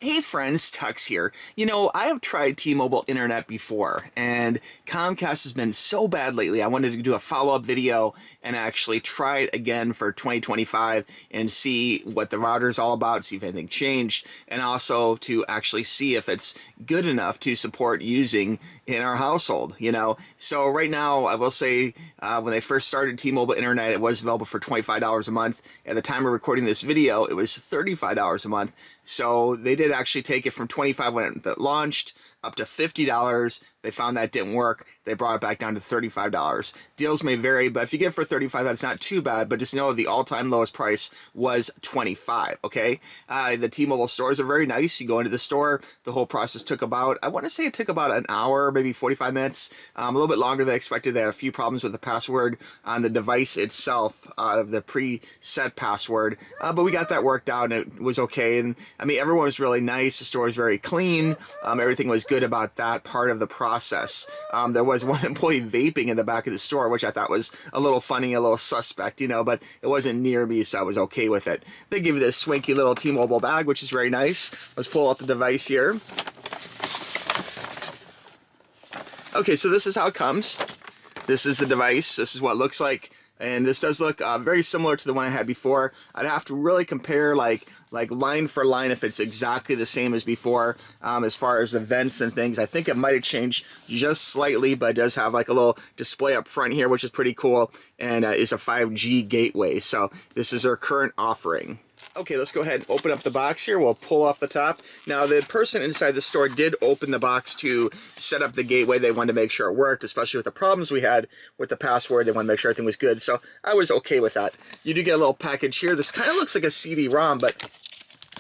Hey friends, Tux here. You know, I have tried T-Mobile internet before, and Comcast has been so bad lately. I wanted to do a follow-up video and actually try it again for 2025 and see what the router's all about, see if anything changed, and also to actually see if it's good enough to support using in our household, you know. So right now, I will say, when they first started T-Mobile internet, it was available for $25 a month. At the time of recording this video, it was $35 a month. So they did actually take it from 25 when it launched up to $50. They found that didn't work. They brought it back down to $35. Deals may vary, but if you get it for 35, that's not too bad. But just know the all-time lowest price was 25. Okay, the T-Mobile stores are very nice. You go into the store. The whole process took about, I want to say it took about an hour, maybe 45 minutes, a little bit longer than I expected. They had a few problems with the password on the device itself, the preset password, but we got that worked out and it was okay. And I mean, everyone was really nice. The store was very clean. Everything was good about that part of the process. There was one employee vaping in the back of the store, which I thought was a little funny, a little suspect, you know, but it wasn't near me, so I was okay with it. They give you this swanky little T-Mobile bag, which is very nice. Let's pull out the device here. Okay, so this is how it comes. This is the device. This is what it looks like. And this does look very similar to the one I had before. I'd have to really compare like line for line if it's exactly the same as before, as far as the vents and things. I think it might have changed just slightly, but it does have like a little display up front here, which is pretty cool, and is a 5G gateway. So this is our current offering. Okay, let's go ahead and open up the box here. We'll pull off the top. Now, the person inside the store did open the box to set up the gateway. They wanted to make sure it worked, especially with the problems we had with the password. They wanted to make sure everything was good, so I was okay with that. You do get a little package here. This kind of looks like a CD-ROM, but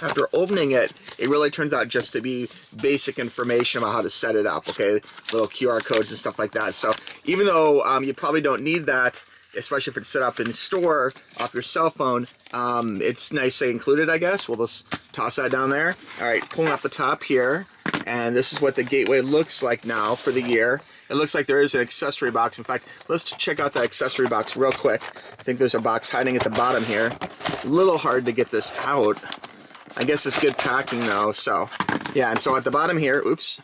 after opening it, it really turns out just to be basic information about how to set it up, okay? Little QR codes and stuff like that. So even though you probably don't need that, especially if it's set up in store off your cell phone, it's nice they included, I guess. We'll just toss that down there. All right, pulling off the top here, and this is what the gateway looks like now for the year. It looks like there is an accessory box. In fact, let's check out the accessory box real quick. I think there's a box hiding at the bottom here. It's a little hard to get this out. I guess it's good packing though, so yeah. And so at the bottom here, oops.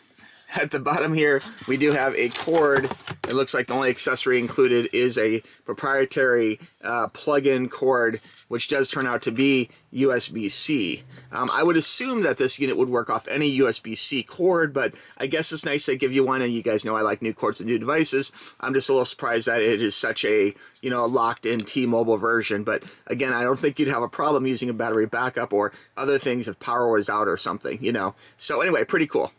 At the bottom here, we do have a cord. It looks like the only accessory included is a proprietary plug-in cord, which does turn out to be USB-C. I would assume that this unit would work off any USB-C cord, but I guess it's nice they give you one, and you guys know I like new cords and new devices. I'm just a little surprised that it is such a, you know, locked-in T-Mobile version, but again, I don't think you'd have a problem using a battery backup or other things if power was out or something, you know. So anyway, pretty cool.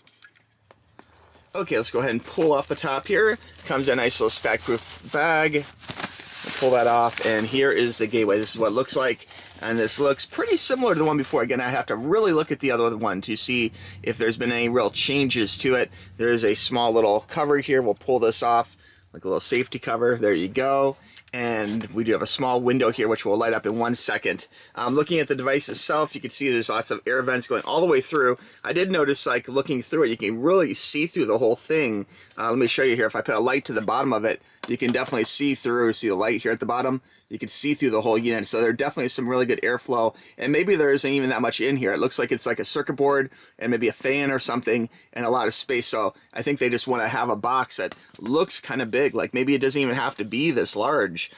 Okay, let's go ahead and pull off the top here. Comes a nice little stack-proof bag. We'll pull that off, and here is the gateway. This is what it looks like, and this looks pretty similar to the one before. Again, I'd have to really look at the other one to see if there's been any real changes to it. There is a small little cover here. We'll pull this off, like a little safety cover. There you go. And we do have a small window here, which will light up in 1 second. Looking at the device itself, you can see there's lots of air vents going all the way through. I did notice, like, looking through it, you can really see through the whole thing. Let me show you here. If I put a light to the bottom of it, you can definitely see through. See the light here at the bottom? You can see through the whole unit. So there definitely is some really good airflow. And maybe there isn't even that much in here. It looks like it's like a circuit board and maybe a fan or something and a lot of space. So I think they just want to have a box that looks kind of big. Like maybe it doesn't even have to be this large,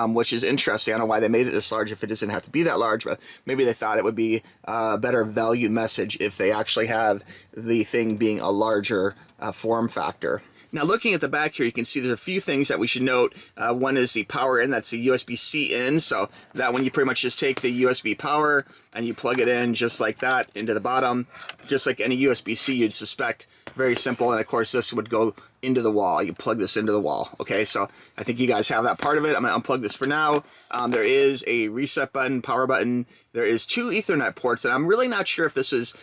which is interesting. I don't know why they made it this large if it doesn't have to be that large, but maybe they thought it would be a better value message if they actually have the thing being a larger form factor. Now, looking at the back here, you can see there's a few things that we should note. One is the power in. That's the USB-C in. So that one, you pretty much just take the USB power and you plug it in just like that into the bottom, just like any USB-C you'd suspect. Very simple. And of course, this would go into the wall. You plug this into the wall. Okay, so I think you guys have that part of it. I'm going to unplug this for now. There is a reset button, power button. There is 2 Ethernet ports, and I'm really not sure if this is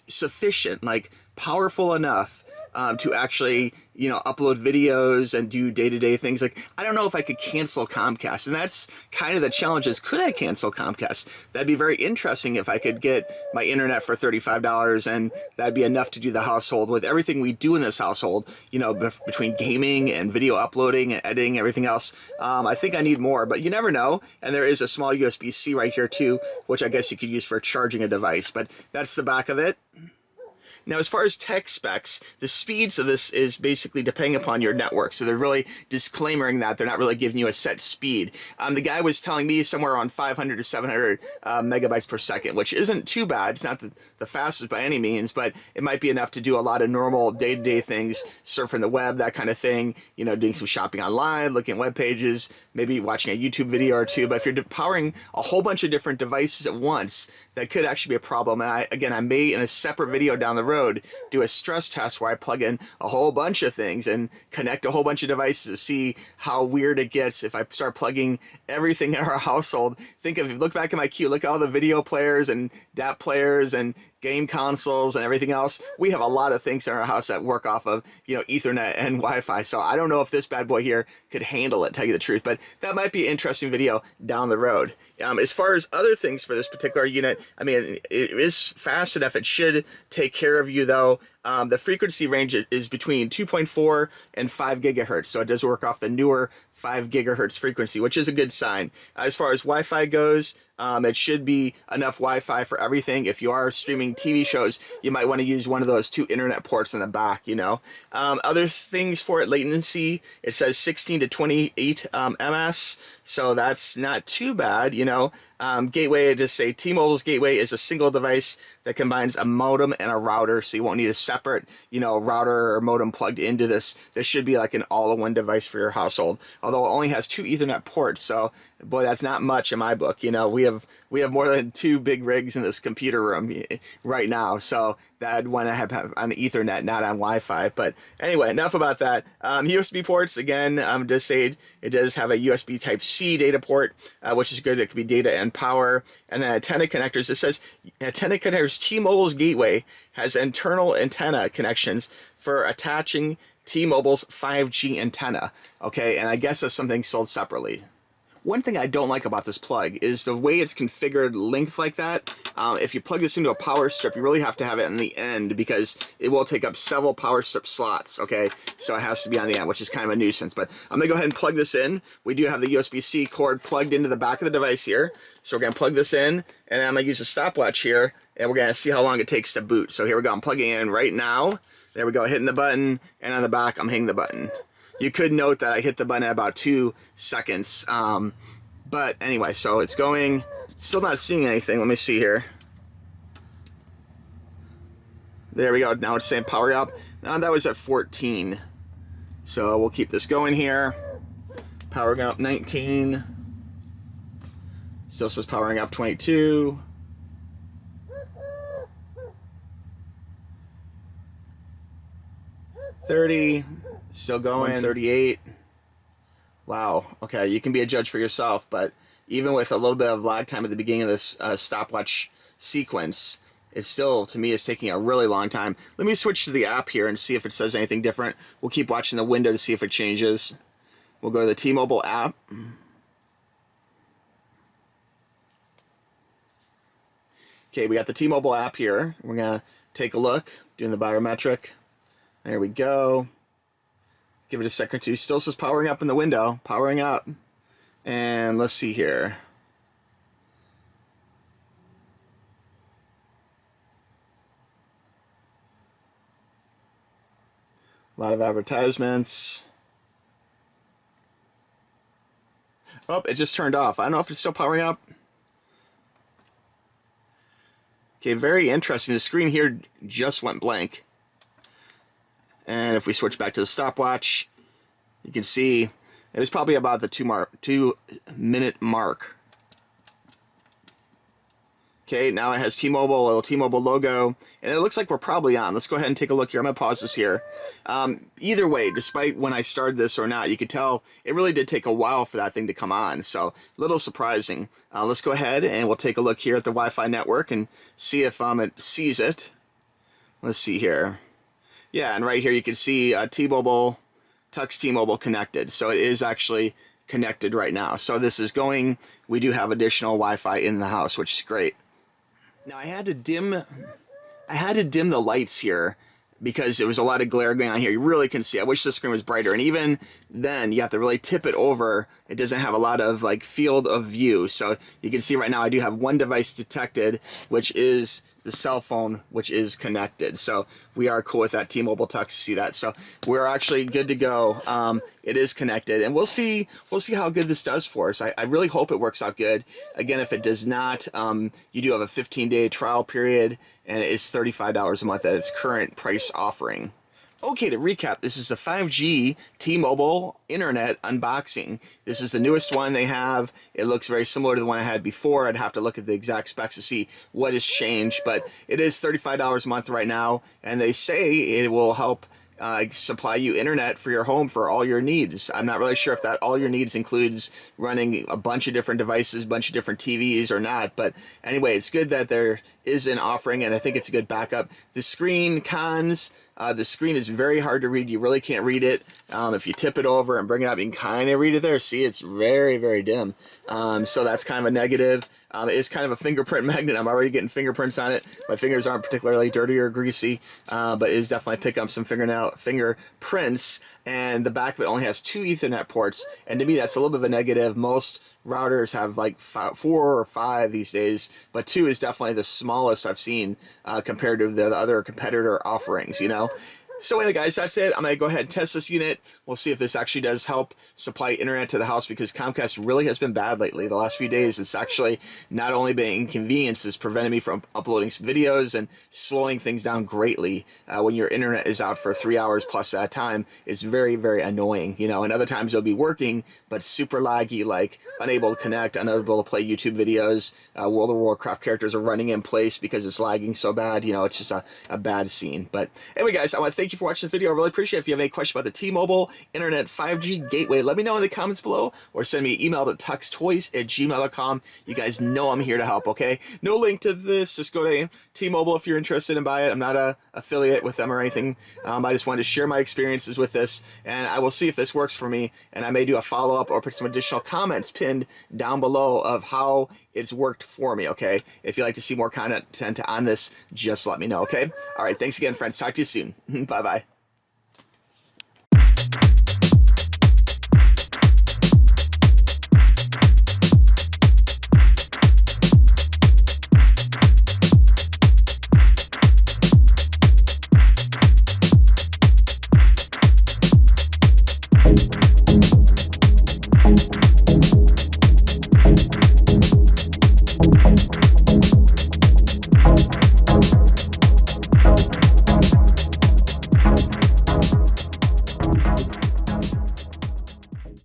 sufficient, like powerful enough to actually, you know, upload videos and do day-to-day things. Like, I don't know if I could cancel Comcast, and that's kind of the challenge is, could I cancel Comcast? That'd be very interesting if I could get my internet for $35, and that'd be enough to do the household with everything we do in this household, you know, between gaming and video uploading and editing, everything else. I think I need more, but you never know. And there is a small USB-C right here too, which I guess you could use for charging a device, but that's the back of it. Now, as far as tech specs, the speeds of this is basically depending upon your network. So they're really disclaiming that they're not really giving you a set speed. The guy was telling me somewhere around 500 to 700 megabytes per second, which isn't too bad. It's not the fastest by any means, but it might be enough to do a lot of normal day-to-day things, surfing the web, that kind of thing, you know, doing some shopping online, looking at web pages, maybe watching a YouTube video or two. But if you're powering a whole bunch of different devices at once, that could actually be a problem. And I may, in a separate video down the road, do a stress test where I plug in a whole bunch of things and connect a whole bunch of devices to see how weird it gets if I start plugging everything in our household. If you look back at my queue, look at all the video players and DAP players and game consoles and everything else. We have a lot of things in our house that work off of, you know, Ethernet and Wi-Fi. So I don't know if this bad boy here could handle it, tell you the truth, but that might be an interesting video down the road. As far as other things for this particular unit, I mean, it is fast enough. It should take care of you, though. The frequency range is between 2.4 and 5 gigahertz, so it does work off the newer 5 gigahertz frequency, which is a good sign. As far as Wi-Fi goes, it should be enough Wi-Fi for everything. If you are streaming TV shows, you might want to use one of those 2 internet ports in the back, you know. Other things for it, latency, it says 16 to 28 ms, so that's not too bad, you know. Gateway, I just say T-Mobile's gateway is a single device that combines a modem and a router, so you won't need a separate, you know, router or modem plugged into this. This should be like an all-in-one device for your household, although it only has 2 Ethernet ports, so boy, that's not much in my book. You know, we have more than 2 big rigs in this computer room right now, so I'd want to have on Ethernet, not on Wi-Fi. But anyway, enough about that. USB ports, again, just say it does have a USB Type-C data port, which is good. It could be data and power. And then antenna connectors. It says antenna connectors. T-Mobile's gateway has internal antenna connections for attaching T-Mobile's 5G antenna. Okay, and I guess that's something sold separately. One thing I don't like about this plug is the way it's configured length like that. If you plug this into a power strip, you really have to have it in the end because it will take up several power strip slots, okay? So it has to be on the end, which is kind of a nuisance. But I'm going to go ahead and plug this in. We do have the USB-C cord plugged into the back of the device here. So we're going to plug this in, and I'm going to use a stopwatch here, and we're going to see how long it takes to boot. So here we go. I'm plugging in right now. There we go, hitting the button, and on the back, I'm hitting the button. You could note that I hit the button at about 2 seconds. But anyway, so it's going. Still not seeing anything. Let me see here. There we go. Now it's saying power up. Now that was at 14. So we'll keep this going here. Powering up 19. Still says powering up 22. 30. Still going. 38. Wow. Okay, you can be a judge for yourself, but even with a little bit of lag time at the beginning of this stopwatch sequence, it still, to me, is taking a really long time. Let me switch to the app here and see if it says anything different. We'll keep watching the window to see if it changes. We'll go to the T-Mobile app. Okay, we got the T-Mobile app here. We're going to take a look, doing the biometric. There we go. Give it a second or two. Still says powering up in the window. Powering up. And let's see here. A lot of advertisements. Oh, it just turned off. I don't know if it's still powering up. Okay, very interesting. The screen here just went blank. And if we switch back to the stopwatch, you can see it was probably about the 2-minute mark. Okay, now it has T-Mobile, a little T-Mobile logo, and it looks like we're probably on. Let's go ahead and take a look here. I'm going to pause this here. Either way, despite when I started this or not, you could tell it really did take a while for that thing to come on, so a little surprising. Let's go ahead and we'll take a look here at the Wi-Fi network and see if it sees it. Let's see here. Yeah, and right here you can see T-Mobile, TUXX T-Mobile connected. So it is actually connected right now. So this is going. We do have additional Wi-Fi in the house, which is great. Now I had to dim the lights here because there was a lot of glare going on here. You really can see. I wish the screen was brighter. And even then, you have to really tip it over. It doesn't have a lot of like field of view. So you can see right now I do have one device detected, which is the cell phone, which is connected. So we are cool with that. T-Mobile TUXX, see that. So we're actually good to go. It is connected, and we'll see how good this does for us. I really hope it works out good. Again, if it does not, you do have a 15-day trial period, and it is $35 a month at its current price offering. Okay, to recap, this is a 5G T-Mobile internet unboxing. This is the newest one they have. It looks very similar to the one I had before. I'd have to look at the exact specs to see what has changed, but it is $35 a month right now, and they say it will help supply you internet for your home for all your needs. I'm not really sure if that all your needs includes running a bunch of different devices, a bunch of different TVs or not, but anyway, it's good that there is an offering, and I think it's a good backup. The screen cons, the screen is very hard to read. You really can't read it. If you tip it over and bring it up, you can kind of read it there. See, it's very, very dim. So that's kind of a negative. It is kind of a fingerprint magnet. I'm already getting fingerprints on it. My fingers aren't particularly dirty or greasy, but it is definitely picking up some fingerprints. And the back of it only has 2 Ethernet ports, and to me that's a little bit of a negative. Most routers have like 4 or 5 these days, but 2 is definitely the smallest I've seen compared to the other competitor offerings, you know. So anyway, guys, that's it. I'm going to go ahead and test this unit. We'll see if this actually does help supply internet to the house, because Comcast really has been bad lately. The last few days, it's actually not only been inconvenience, it's prevented me from uploading some videos and slowing things down greatly. When your internet is out for 3 hours plus at a time, it's very, very annoying. You know, and other times it'll be working, but super laggy, like unable to connect, unable to play YouTube videos. World of Warcraft characters are running in place because it's lagging so bad. You know, it's just a bad scene. But anyway, guys, I want to thank you for watching the video. I really appreciate it. If you have any questions about the T-Mobile Internet 5G Gateway, let me know in the comments below, or send me an email to tuxtoys@gmail.com. You guys know I'm here to help, okay? No link to this. Just go to T-Mobile if you're interested in buying it. I'm not a affiliate with them or anything. I just wanted to share my experiences with this, and I will see if this works for me, and I may do a follow-up or put some additional comments pinned down below of how it's worked for me, okay? If you'd like to see more content on this, just let me know, okay? All right, thanks again, friends. Talk to you soon. Bye-bye.